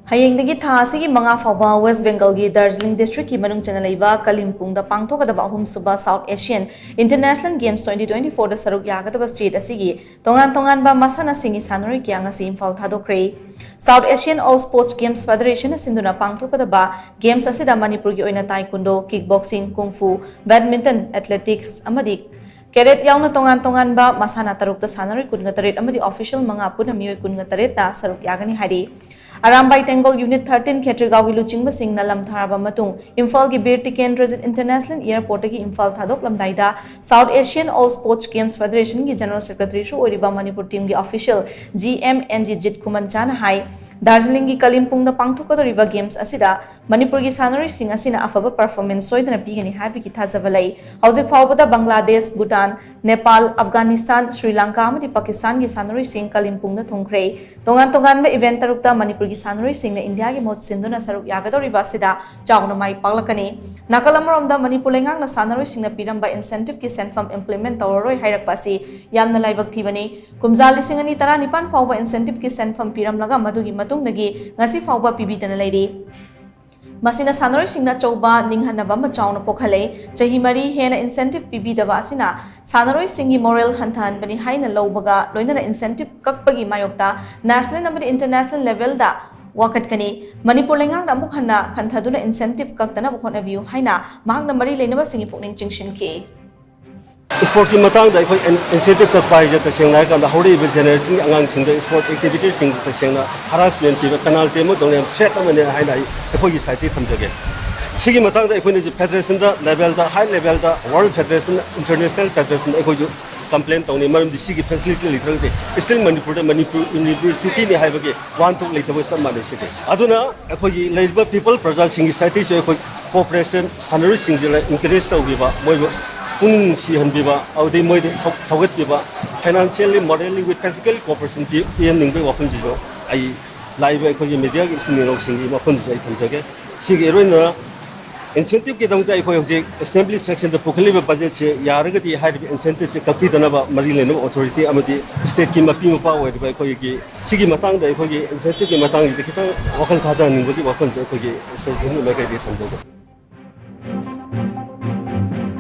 ꯍꯌꯦꯡꯗꯒꯤ ꯊꯥ ꯑꯁꯤꯒꯤ 5 ꯐꯥꯎꯕ ꯋꯦꯁ ꯕꯦꯡꯒꯜꯒꯤ ꯗꯥꯔꯖꯤꯂꯤꯡ ꯗꯤꯁꯇ꯭ꯔꯤꯛꯀꯤ ꯃꯅꯨꯡ ꯆꯟꯅ ꯂꯩꯕ ꯀꯥꯂꯤꯝꯄꯣꯡꯗ ꯄꯥꯡꯊꯣꯛꯀꯗꯕ ꯑꯍꯨꯝꯁꯨꯕ ꯁꯥꯎꯊ ꯑꯦꯁꯤꯌꯥꯟ ꯏꯟꯇꯔꯅꯦꯁꯅꯦꯜ ꯒꯦꯝꯁ 2024ꯗ ꯁꯔꯨꯛ ꯌꯥꯒꯗꯕ ꯁ꯭ꯇꯦꯠ ꯑꯁꯤꯒꯤ ꯇꯣꯉꯥꯟ-ꯇꯣꯉꯥꯟꯕ ꯃꯁꯥꯟꯅꯁꯤꯡꯒꯤ ꯁꯥꯟꯅꯔꯣꯏ ꯀꯌꯥ ꯉꯁꯤ ꯏꯝꯐꯥꯜ ꯊꯥꯗꯣꯛꯈ꯭ꯔꯦ꯫ South Asian all sports games federation ꯁꯤꯟꯗꯨꯅ ꯄꯥꯡꯊꯣꯛꯀꯗꯕ ꯒꯦꯝꯁ ꯑꯁꯤꯗ ꯃꯅꯤꯄꯨꯔꯒꯤ ꯑꯣꯏꯅ ꯇꯥꯏꯀꯨꯟꯗꯣ, ꯀꯤꯛꯕꯣꯛꯁꯤꯡ, ꯀꯨꯡꯐꯨ, ꯕꯦꯗꯃꯤꯟꯇꯟ, ꯑꯦꯊ꯭ꯂꯦꯇꯤꯛꯁ ꯑꯃꯗꯤ ꯀꯦꯗꯦꯠ ꯌꯥꯎꯅ ꯇꯣꯉꯥꯟ-ꯇꯣꯉꯥꯟꯕ ꯃꯁꯥꯟꯅ 6ꯇ ꯁꯥꯟꯅꯔꯣꯏ 28 ꯑꯃꯗꯤ ꯑꯣꯐꯤꯁꯤꯌꯦꯜ 5 ꯄꯨꯟꯅ ꯃꯤꯑꯣꯏ 28ꯇ ꯁꯔꯨꯛ ꯌꯥꯒꯅꯤ ꯍꯥꯏꯔꯤ꯫ ꯑꯔꯥꯝꯕꯥꯏ ꯇꯦꯡꯒꯣꯜ ꯌꯨꯅꯤꯠ 13 ꯈꯦꯇ꯭ꯔꯤꯒꯥꯎꯒꯤ ꯂꯨꯆꯤꯡꯕꯁꯤꯡꯅ ꯂꯝꯊꯥꯔꯕ ꯃꯇꯨꯡ ꯏꯝꯐꯥꯜꯒꯤ ꯕꯤꯔ ꯇꯤꯀꯦꯟꯗ꯭ꯔꯖꯤꯠ ꯏꯟꯇꯔꯅꯦꯁꯅꯦꯜ ꯏꯌꯔꯄꯣꯔꯠꯇꯒꯤ ꯏꯝꯐꯥꯜ ꯊꯥꯗꯣꯛꯂꯝꯗꯥꯏꯗ South Asian all sports games ꯐꯦꯗꯔꯦꯁꯟꯒꯤ ꯖꯦꯅꯔꯦꯜ ꯁꯦꯀ꯭ꯔꯦꯇꯔꯤꯁꯨ ꯑꯣꯏꯔꯤꯕ ꯃꯅꯤꯄꯨꯔ ꯇꯤꯝꯒꯤ ꯑꯣꯐꯤꯁꯤꯌꯦꯜ GM ꯖꯤꯠ ꯈꯨꯃꯟꯆꯥꯅ ꯍꯥꯏ ꯗꯥꯔꯖꯤꯂꯤꯡꯒꯤ ꯀꯥꯂꯤꯝꯄꯣꯡꯗ ꯄꯥꯡꯊꯣꯛꯀꯗꯧꯔꯤꯕ ꯒꯦꯝꯁ ꯑꯁꯤꯗ ꯃꯅꯤꯄꯨꯔꯒꯤ ꯁꯥꯟꯅꯔꯣꯏꯁꯤꯡ ꯑꯁꯤꯅ ꯑꯐꯕ ꯄꯔꯐꯣꯔꯃꯦꯟꯁ ꯁꯣꯏꯗꯅ ꯄꯤꯒꯅꯤ ꯍꯥꯏꯕꯒꯤ ꯊꯥꯖꯕ ꯂꯩ꯫ ꯍꯧꯖꯤꯛ ꯐꯥꯎꯕꯗ ꯕꯪꯒ꯭ꯂꯥꯗꯦश, ꯚꯨꯇꯥꯟ, ꯅꯦꯄꯥꯜ, ꯑꯐꯒꯥꯅꯤꯁꯇꯥꯟ, ꯁ꯭ꯔꯤꯂꯪꯀꯥ ꯑꯃꯗꯤ ꯄꯥꯀꯤꯁꯇꯥꯟꯒꯤ ꯁꯥꯟꯅꯔꯣꯏꯁꯤꯡ ꯀꯥꯂꯤꯝꯄꯣꯡꯗ ꯊꯨꯡꯈ꯭ꯔꯦ꯫ ꯇꯣꯉꯥꯟ-ꯇꯣꯉꯥꯟꯕ ꯏꯚꯦꯟꯠ 6ꯇ ꯃꯅꯤꯄꯨꯔꯒꯤ ꯁꯥꯟꯅꯔꯣꯏꯁꯤꯡꯅ ꯏꯟꯗꯤꯌꯥꯒꯤ ꯃꯍꯨꯠ ꯁꯤꯟꯗꯨꯅ ꯁꯔꯨꯛ ꯌꯥꯒꯗꯧꯔꯤꯕ ꯑꯁꯤꯗ ꯆꯥꯎꯅ ꯃꯥꯏ ꯄꯥꯛꯂꯛꯀꯅꯤ꯫ ꯅꯥꯀꯜ ꯑꯃꯔꯣꯝꯗ ꯃꯅꯤꯄꯨꯔ ꯂꯩꯉꯥꯛꯅ ꯁꯥꯟꯅꯔꯣꯏꯁꯤꯡꯅ ꯄꯤꯔꯝꯕ ꯏꯟꯁꯦꯟꯇꯤꯚꯀꯤ ꯁꯦꯟꯐꯝ ꯏꯝꯄ꯭ꯂꯤꯃꯦꯟꯠ ꯇꯧꯔꯔꯣꯏ ꯍꯥꯏꯔꯛꯄ ꯑꯁꯤ ꯌꯥꯝꯅ ꯂꯥꯏꯕꯛ ꯊꯤꯕꯅꯤ꯫ ꯀꯨꯝꯖꯥ 2019 ꯐꯥꯎꯕ ꯏꯟꯁꯦꯟꯇꯤꯚꯀꯤ ꯁꯦꯟꯐꯝ ꯄꯤꯔꯝꯂꯒ ꯃꯗꯨꯒꯤ ꯃꯇꯨꯡꯗꯒꯤ ꯉꯁꯤ ꯐꯥꯎꯕ ꯄꯤꯕꯤꯗꯅ ꯂꯩꯔꯤ꯫ ꯃꯁꯤꯅ ꯁꯥꯟꯅꯔꯣꯏꯁꯤꯡꯅ ꯑꯆꯧꯕ ꯅꯤꯡꯍꯟꯅꯕ ꯑꯃ ꯆꯥꯎꯅ ꯄꯣꯛꯍꯜꯂꯦ꯫ ꯆꯍꯤ 4 ꯍꯦꯟꯅ ꯏꯟꯁꯦꯟꯇꯤꯚ ꯄꯤꯕꯤꯗꯕ ꯑꯁꯤꯅ ꯁꯥꯟꯅꯔꯣꯏꯁꯤꯡꯒꯤ ꯃꯣꯔꯦꯜ ꯍꯟꯊꯍꯟꯕꯅꯤ ꯍꯥꯏꯅ ꯂꯧꯕꯒ ꯂꯣꯏꯅꯅ ꯏꯟꯁꯦꯟꯇꯤꯚ ꯀꯛꯄꯒꯤ ꯃꯥꯌꯣꯛꯇ ꯅꯦꯁꯅꯦꯜ ꯑꯃꯗꯤ ꯏꯟꯇꯔꯅꯦꯁꯅꯦꯜ ꯂꯦꯚꯦꯜꯗ ꯋꯥꯀꯠꯀꯅꯤ꯫ ꯃꯅꯤꯄꯨꯔ ꯂꯩꯉꯥꯛꯅ ꯑꯃꯨꯛ ꯍꯟꯅ ꯈꯟꯊꯗꯨꯅ ꯏꯟꯁꯦꯟꯇꯤꯚ ꯀꯛꯇꯅꯕ ꯍꯣꯠꯅꯕꯤꯌꯨ ꯍꯥꯏꯅ ꯃꯍꯥꯛꯅ ꯃꯔꯤ ꯂꯩꯅꯕꯁꯤꯡꯒꯤ ꯄꯨꯛꯅꯤꯡ ꯆꯤꯡꯁꯤꯟꯈꯤ꯫ स्पोर्ट की मतंग इंसेंटिव कपाई तसेंना हौरीब जेनरेशन आगांग स्पोर्ट एक्टिविटीज तसेंना हरासमेंट पीब पेनाल्टी थ्रेट अखोई साइड थमजगे सिगी मतंग federation level high level world federation international federation अखोई कंप्लेन तौनी मरमदी सिगी फैसिलिटी लेथरदे स्टिल मणिपुर यूनिवर्सिटी ने हाइबगे वन टू लेथब सब माने सिगे अदुना अखोई लेइबा पीपल प्रजा सिंगी साइड से अखोई कोऑपरेशन सानरुई सिंगजला इंकरेज तौबिबा मोय पुंग सिहनबिबा औदे मोय थौगतबिबा financially morally with physical cooperation PM निंगबे वफन जिजो आई लाइबा अखोई मीडिया की सिंगिनो सिंगी वफन जै थमजगे सिगे रोइना इंसेंटिव के दंगता अखोई हजे असेंबली सेक्शन द पुखलिबा बजेट से यारगति हाइब इंसेंटिव से कपीदनबा मरी लेनो अथॉरिटी अमदी स्टेट की मपी मपा ओइबा अखोई की सिगी मतंग द अखोई इंसेंटिव के मतंग खिता वखल थादा निंगबी वफन अखोई सोल्यूशन लगे थमजगे।